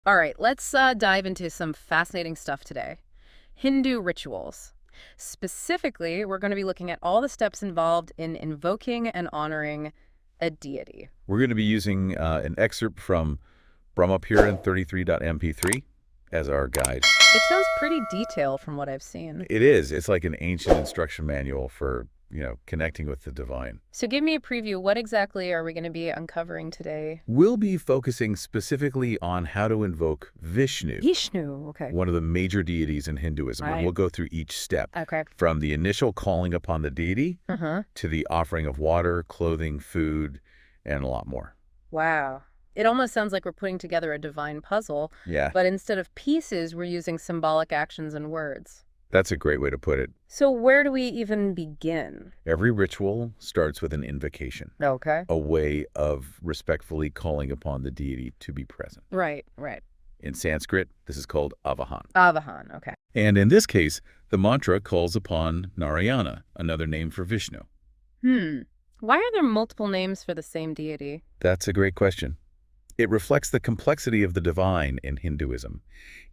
All right, let's dive into some fascinating stuff today. Hindu rituals. Specifically, we're going to be looking at all the steps involved in invoking and honoring a deity. We're going to be using an excerpt from Brahmapurana 33.mp3 as our guide. It sounds pretty detailed from what I've seen. It is. It's like an ancient instruction manual for, connecting with the divine. So give me a preview. What exactly are we going to be uncovering today? We'll be focusing specifically on how to invoke Vishnu, Vishnu, okay. one of the major deities in Hinduism. Right. And we'll go through each step, Okay. from the initial calling upon the deity to the offering of water, clothing, food, and a lot more. Wow. It almost sounds like we're putting together a divine puzzle, Yeah, but instead of pieces, we're using symbolic actions and words. that's a great way to put it. So where do we even begin? Every ritual starts with an invocation, Okay. a way of respectfully calling upon the deity to be present. Right, right. In Sanskrit, this is called avahan. Avahan, okay. And in this case, the mantra calls upon Narayana, another name for Vishnu. Why are there multiple names for the same deity? That's a great question. It reflects the complexity of the divine in Hinduism.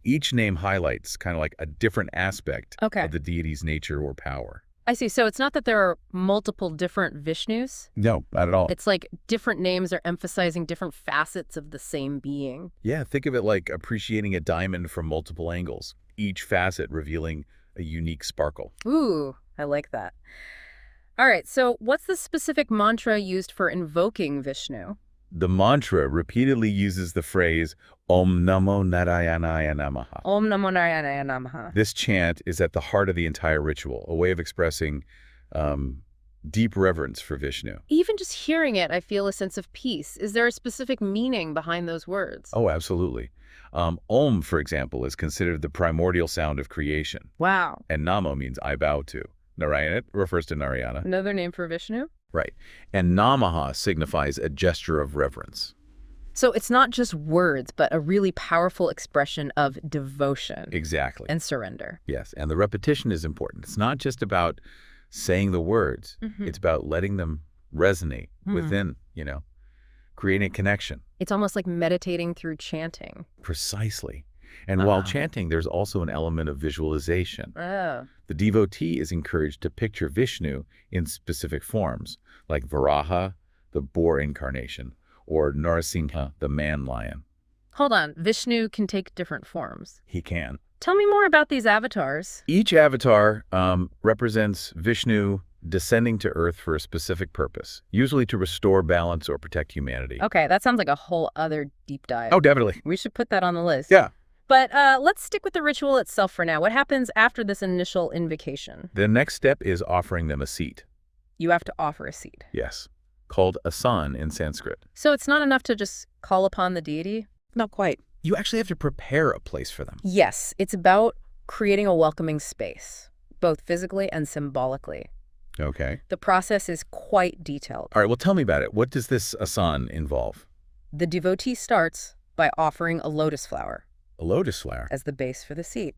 Each name highlights kind of like a different aspect Okay. of the deity's nature or power. I see. So it's not that there are multiple different Vishnus. No, not at all. It's like different names are emphasizing different facets of the same being. Yeah, think of it like appreciating a diamond from multiple angles, each facet revealing a unique sparkle. Ooh, I like that. All right, so what's the specific mantra used for invoking Vishnu? The mantra repeatedly uses the phrase Om Namo Narayanaya Namaha. Om Namo Narayana Namaha. This chant is at the heart of the entire ritual, a way of expressing deep reverence for Vishnu. Even just hearing it, I feel a sense of peace. Is there a specific meaning behind those words? Oh, absolutely. Om, for example, is considered the primordial sound of creation, Wow. and Namo means I bow to. Narayana refers to Narayana. Another name for Vishnu? Right. And Namaha signifies a gesture of reverence. So it's not just words, but a really powerful expression of devotion Exactly. and surrender. Yes, and the repetition is important. It's not just about saying the words. It's about letting them resonate within, creating a connection. It's almost like meditating through chanting. Precisely. And while chanting, there's also an element of visualization. Oh. The devotee is encouraged to picture Vishnu in specific forms, like Varaha, the boar incarnation, or Narasimha, the man-lion. Hold on. Vishnu can take different forms. He can. Tell me more about these avatars. Each avatar represents Vishnu descending to Earth for a specific purpose, usually to restore balance or protect humanity. Okay, that sounds like a whole other deep dive. Oh, definitely. We should put that on the list. Yeah. But let's stick with the ritual itself for now. What happens after this initial invocation? The next step is offering them a seat. You have to offer a seed. Yes. Called asan in Sanskrit. So it's not enough to just call upon the deity? Not quite. You actually have to prepare a place for them. Yes, it's about creating a welcoming space, both physically and symbolically. Okay. The process is quite detailed. All right, well, tell me about it. What does this asan involve? The devotee starts by offering a lotus flower A lotus flower. as the base for the seat.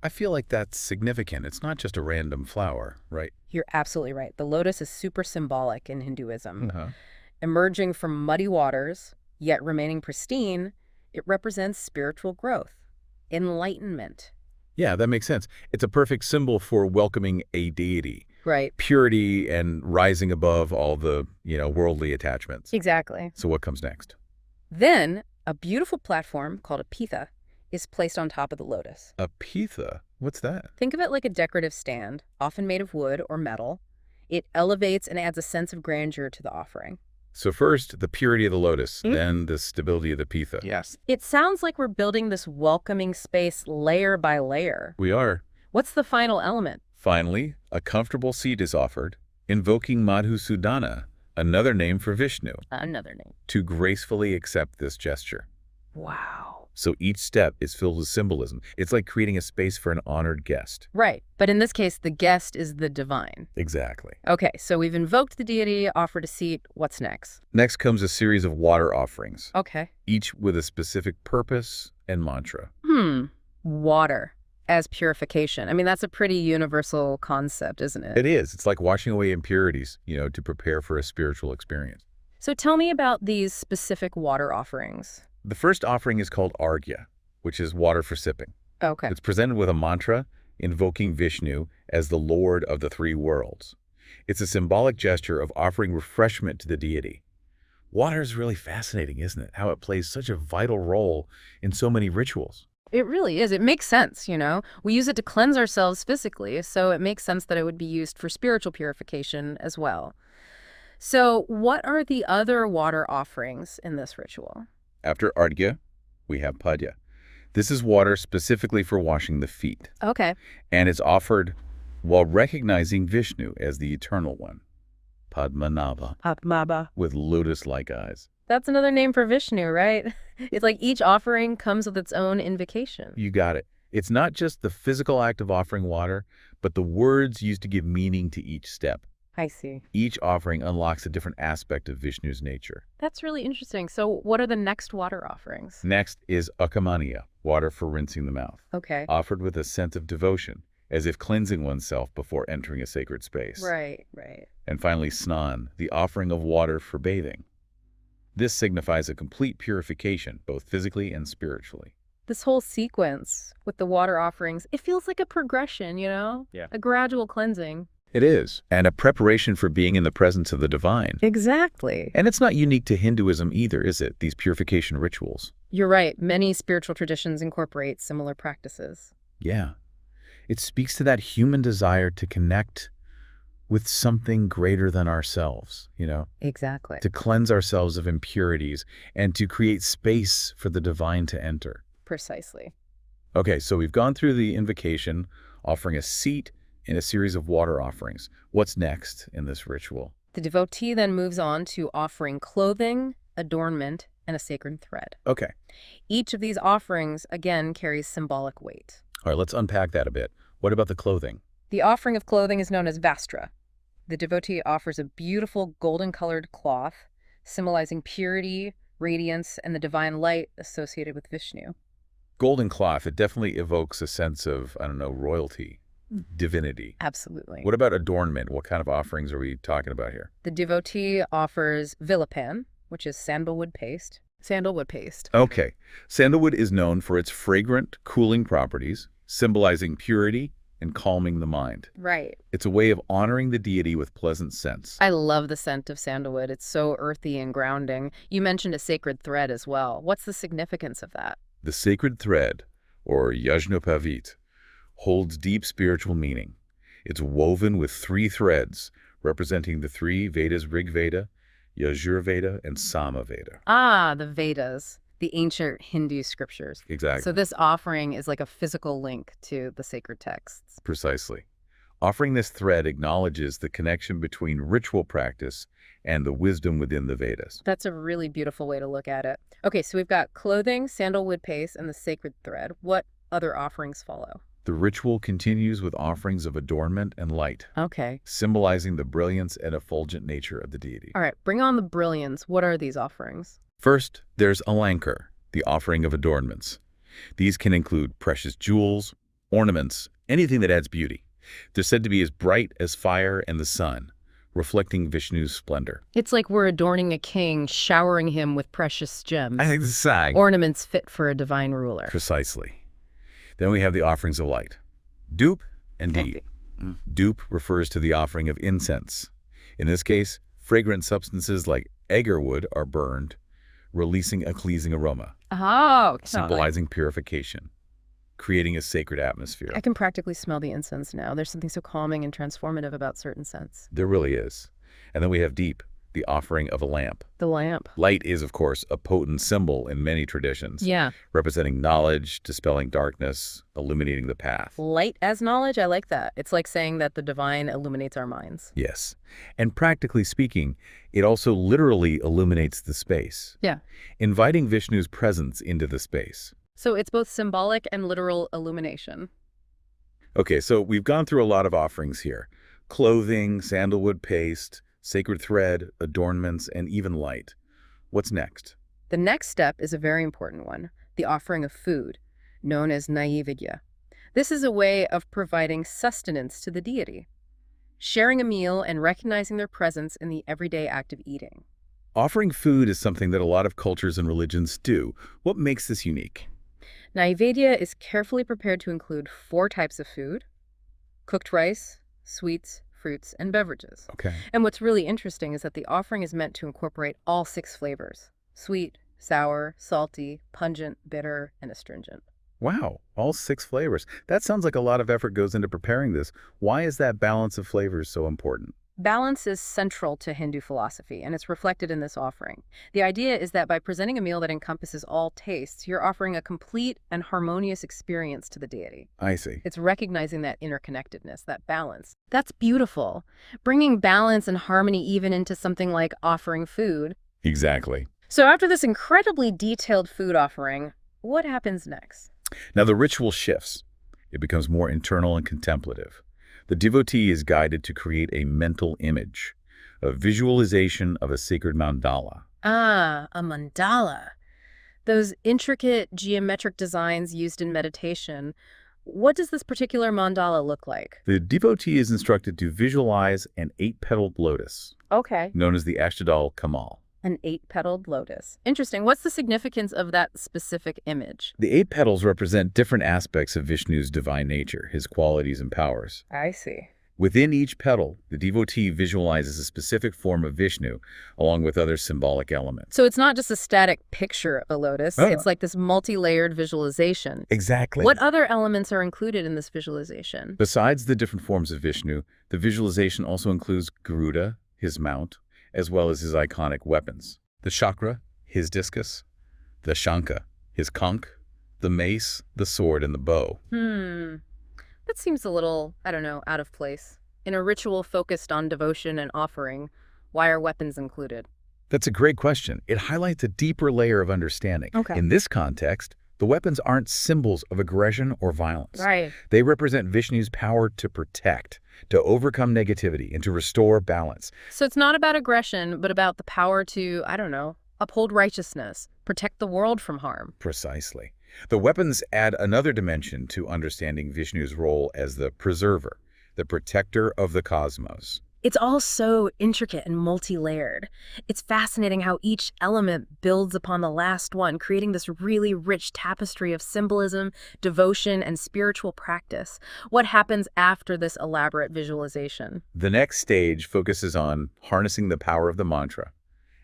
I feel like that's significant. It's not just a random flower, right? You're absolutely right. The lotus is super symbolic in Hinduism. Uh-huh. Emerging from muddy waters, yet remaining pristine, it represents spiritual growth, enlightenment. Yeah, that makes sense. It's a perfect symbol for welcoming a deity. Right. Purity and rising above all the, worldly attachments. Exactly. So what comes next? Then, a beautiful platform called a pitha is placed on top of the lotus. A pitha? What's that? Think of it like a decorative stand, often made of wood or metal. It elevates and adds a sense of grandeur to the offering. So first, the purity of the lotus, then the stability of the pitha. Yes. It sounds like we're building this welcoming space layer by layer. We are. What's the final element? Finally, a comfortable seat is offered, invoking Madhusudana, another name for Vishnu, Another name. to gracefully accept this gesture. Wow. So each step is filled with symbolism. It's like creating a space for an honored guest. Right. But in this case, the guest is the divine. Exactly. Okay, so we've invoked the deity, offered a seat. What's next? Next comes a series of water offerings, Okay. each with a specific purpose and mantra. Water as purification. I mean, that's a pretty universal concept, isn't it? It is. It's like washing away impurities, to prepare for a spiritual experience. So tell me about these specific water offerings. The first offering is called Arghya, which is water for sipping. Okay. It's presented with a mantra invoking Vishnu as the Lord of the three worlds. It's a symbolic gesture of offering refreshment to the deity. Water is really fascinating, isn't it? How it plays such a vital role in so many rituals. It really is. It makes sense, you know? We use it to cleanse ourselves physically, so it makes sense that it would be used for spiritual purification as well. So, what are the other water offerings in this ritual? After Arghya, we have Padya. This is water specifically for washing the feet, Okay. and it's offered while recognizing Vishnu as the Eternal One, Padmanabha, Padmaba. with lotus-like eyes. That's another name for Vishnu, right? It's like each offering comes with its own invocation. You got it. It's not just the physical act of offering water, but the words used to give meaning to each step. I see. Each offering unlocks a different aspect of Vishnu's nature. That's really interesting. So, what are the next water offerings? Next is Akamaniya, water for rinsing the mouth, Okay. offered with a sense of devotion, as if cleansing oneself before entering a sacred space. Right, right. And finally, Snan, the offering of water for bathing. This signifies a complete purification, both physically and spiritually. This whole sequence with the water offerings, it feels like a progression, you know? Yeah. A gradual cleansing. It is, and a preparation for being in the presence of the divine. Exactly. And it's not unique to Hinduism either, is it? These purification rituals. You're right. Many spiritual traditions incorporate similar practices. Yeah. It speaks to that human desire to connect with something greater than ourselves, Exactly. to cleanse ourselves of impurities and to create space for the divine to enter. Precisely. Okay, so we've gone through the invocation, offering a seat in a series of water offerings. What's next in this ritual? The devotee then moves on to offering clothing, adornment, and a sacred thread. Okay. Each of these offerings, again, carries symbolic weight. All right, let's unpack that a bit. What about the clothing? The offering of clothing is known as vastra. The devotee offers a beautiful golden-colored cloth, symbolizing purity, radiance, and the divine light associated with Vishnu. Golden cloth, it definitely evokes a sense of, royalty, divinity. Absolutely. What about adornment? What kind of offerings are we talking about here? The devotee offers vilapan, which is sandalwood paste. Sandalwood paste. Okay. Sandalwood is known for its fragrant, cooling properties, symbolizing purity and calming the mind. Right. It's a way of honoring the deity with pleasant scents. I love the scent of sandalwood. It's so earthy and grounding. You mentioned a sacred thread as well. What's the significance of that? The sacred thread, or yajnopavit, holds deep spiritual meaning. It's woven with 3 threads, representing the 3 Vedas: Rig Veda, Yajur Veda, and Sama Veda. Ah, the Vedas, the ancient Hindu scriptures. Exactly. So this offering is like a physical link to the sacred texts. Precisely. Offering this thread acknowledges the connection between ritual practice and the wisdom within the Vedas. That's a really beautiful way to look at it. Okay, so we've got clothing, sandalwood paste, and the sacred thread. What other offerings follow? The ritual continues with offerings of adornment and light, Okay. symbolizing the brilliance and effulgent nature of the deity. All right, bring on the brilliance. What are these offerings? First, there's alankar, the offering of adornments. These can include precious jewels, ornaments, anything that adds beauty. They're said to be as bright as fire and the sun, reflecting Vishnu's splendor. It's like we're adorning a king, showering him with precious gems. I think this is saying. Ornaments fit for a divine ruler. Precisely. Then we have the offerings of light. Dupe and deep. Dupe refers to the offering of incense. In this case, fragrant substances like agar wood are burned, releasing a pleasing aroma, Oh, symbolizing purification, creating a sacred atmosphere. I can practically smell the incense now. There's something so calming and transformative about certain scents. There really is. And then we have deep, the offering of a lamp. The lamp. Light is, of course, a potent symbol in many traditions, Yeah. representing knowledge, dispelling darkness, illuminating the path. Light as knowledge, I like that. It's like saying that the divine illuminates our minds. Yes. And practically speaking, it also literally illuminates the space, Yeah. inviting Vishnu's presence into the space. So it's both symbolic and literal illumination. Okay, so we've gone through a lot of offerings here. Clothing, sandalwood paste, sacred thread, adornments, and even light. What's next? The next step is a very important one, the offering of food, known as naivedya. This is a way of providing sustenance to the deity, sharing a meal and recognizing their presence in the everyday act of eating. Offering food is something that a lot of cultures and religions do. What makes this unique? Naivedya is carefully prepared to include 4 types of food: cooked rice, sweets, fruits, and beverages. Okay. And what's really interesting is that the offering is meant to incorporate all 6 flavors: sweet, sour, salty, pungent, bitter, and astringent. Wow, all 6 flavors. That sounds like a lot of effort goes into preparing this. Why is that balance of flavors so important? Balance is central to Hindu philosophy, and it's reflected in this offering. The idea is that by presenting a meal that encompasses all tastes, you're offering a complete and harmonious experience to the deity. I see. It's recognizing that interconnectedness, that balance. That's beautiful. Bringing balance and harmony even into something like offering food. Exactly. So after this incredibly detailed food offering, what happens next? Now the ritual shifts. It becomes more internal and contemplative. The devotee is guided to create a mental image, a visualization of a sacred mandala. Ah, a mandala. Those intricate geometric designs used in meditation. What does this particular mandala look like? The devotee is instructed to visualize an 8-petaled lotus, Okay. known as the Ashtadal Kamal. An 8-petaled lotus. Interesting. What's the significance of that specific image? The 8 petals represent different aspects of Vishnu's divine nature, his qualities and powers. I see. Within each petal, the devotee visualizes a specific form of Vishnu, along with other symbolic elements. So it's not just a static picture of a lotus. Oh. It's like this multi-layered visualization. Exactly. What other elements are included in this visualization? Besides the different forms of Vishnu, the visualization also includes Garuda, his mount, as well as his iconic weapons. The chakra, his discus, the shankha, his conch, the mace, the sword, and the bow. That seems a little, I don't know, out of place. In a ritual focused on devotion and offering, why are weapons included? That's a great question. It highlights a deeper layer of understanding. Okay. In this context, the weapons aren't symbols of aggression or violence. Right. They represent Vishnu's power to protect, to overcome negativity, and to restore balance. So it's not about aggression, but about the power to, I don't know, uphold righteousness, protect the world from harm. Precisely. The weapons add another dimension to understanding Vishnu's role as the preserver, the protector of the cosmos. It's all so intricate and multi-layered. It's fascinating how each element builds upon the last one, creating this really rich tapestry of symbolism, devotion, and spiritual practice. What happens after this elaborate visualization? The next stage focuses on harnessing the power of the mantra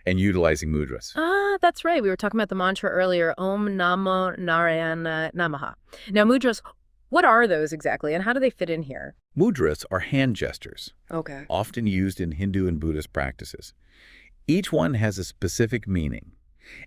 and utilizing mudras. Ah, that's right. We were talking about the mantra earlier, Om Namo Narayana Namaha. Now, mudras, what are those exactly, and how do they fit in here? Mudras are hand gestures, Okay. often used in Hindu and Buddhist practices. Each one has a specific meaning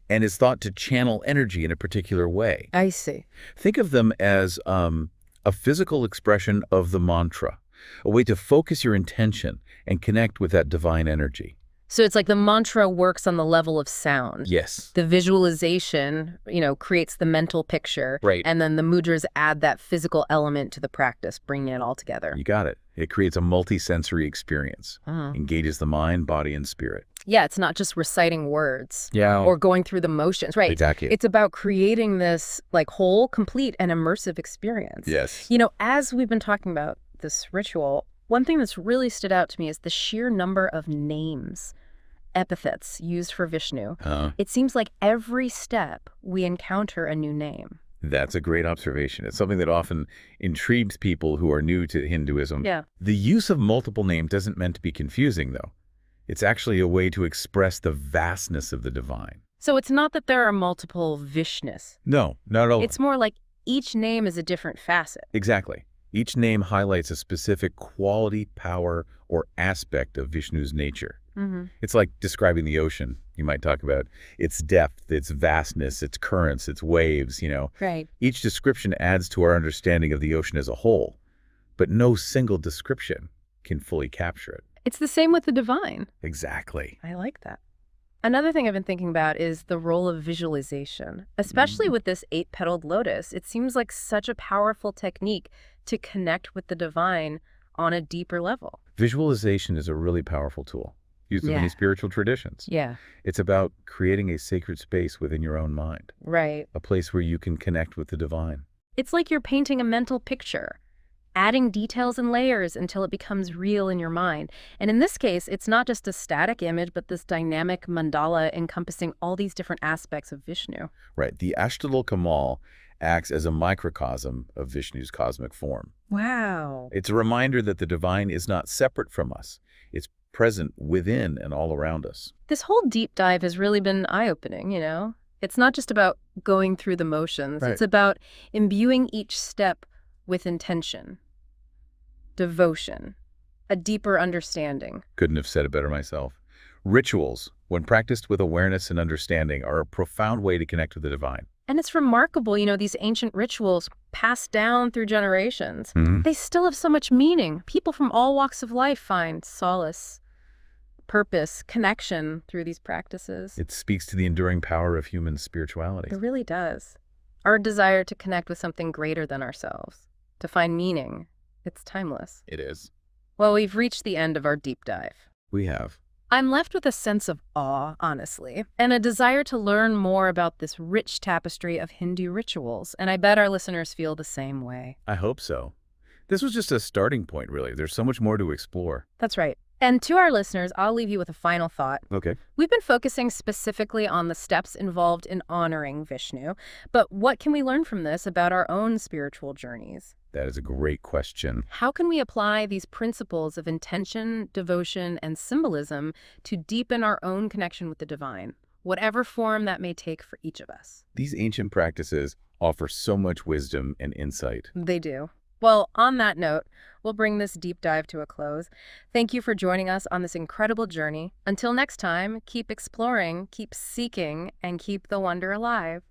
and is thought to channel energy in a particular way. I see. Think of them as a physical expression of the mantra, a way to focus your intention and connect with that divine energy. So it's like the mantra works on the level of sound. Yes. The visualization, creates the mental picture. Right. And then the mudras add that physical element to the practice, bringing it all together. You got it. It creates a multi-sensory experience, engages the mind, body, and spirit. Yeah, it's not just reciting words. Yeah. Or going through the motions, right? Exactly. It's about creating this whole, complete, and immersive experience. Yes. As we've been talking about this ritual, one thing that's really stood out to me is the sheer number of names, epithets used for Vishnu. It seems like every step we encounter a new name. That's a great observation. It's something that often intrigues people who are new to Hinduism. Yeah. The use of multiple names isn't meant to be confusing, though. It's actually a way to express the vastness of the divine. So it's not that there are multiple Vishnus. No, not at all. It's more like each name is a different facet. Exactly. Each name highlights a specific quality, power, or aspect of Vishnu's nature. It's like describing the ocean. You might talk about its depth, its vastness, its currents, its waves, Right. Each description adds to our understanding of the ocean as a whole, but no single description can fully capture it. It's the same with the divine. Exactly. I like that. Another thing I've been thinking about is the role of visualization, especially with this 8-petaled lotus. It seems like such a powerful technique to connect with the divine on a deeper level. Visualization is a really powerful tool, used in many spiritual traditions. Yeah. It's about creating a sacred space within your own mind, Right. a place where you can connect with the divine. It's like you're painting a mental picture. adding details and layers until it becomes real in your mind. And in this case, it's not just a static image, but this dynamic mandala encompassing all these different aspects of Vishnu. Right. The Ashtalal Kamal acts as a microcosm of Vishnu's cosmic form. Wow. It's a reminder that the divine is not separate from us. It's present within and all around us. This whole deep dive has really been eye-opening, It's not just about going through the motions. Right. It's about imbuing each step with intention, devotion, a deeper understanding. Couldn't have said it better myself. Rituals, when practiced with awareness and understanding, are a profound way to connect with the divine. And it's remarkable, these ancient rituals passed down through generations. Mhm. They still have so much meaning. People from all walks of life find solace, purpose, connection through these practices. It speaks to the enduring power of human spirituality. It really does. Our desire to connect with something greater than ourselves, to find meaning. It's timeless. It is. Well, we've reached the end of our deep dive. We have. I'm left with a sense of awe, honestly, and a desire to learn more about this rich tapestry of Hindu rituals, and I bet our listeners feel the same way. I hope so. This was just a starting point, really. There's so much more to explore. That's right. And to our listeners, I'll leave you with a final thought. Okay. We've been focusing specifically on the steps involved in honoring Vishnu, but what can we learn from this about our own spiritual journeys? That is a great question. How can we apply these principles of intention, devotion, and symbolism to deepen our own connection with the divine, whatever form that may take for each of us? These ancient practices offer so much wisdom and insight. They do. Well, on that note, we'll bring this deep dive to a close. Thank you for joining us on this incredible journey. Until next time, keep exploring, keep seeking, and keep the wonder alive.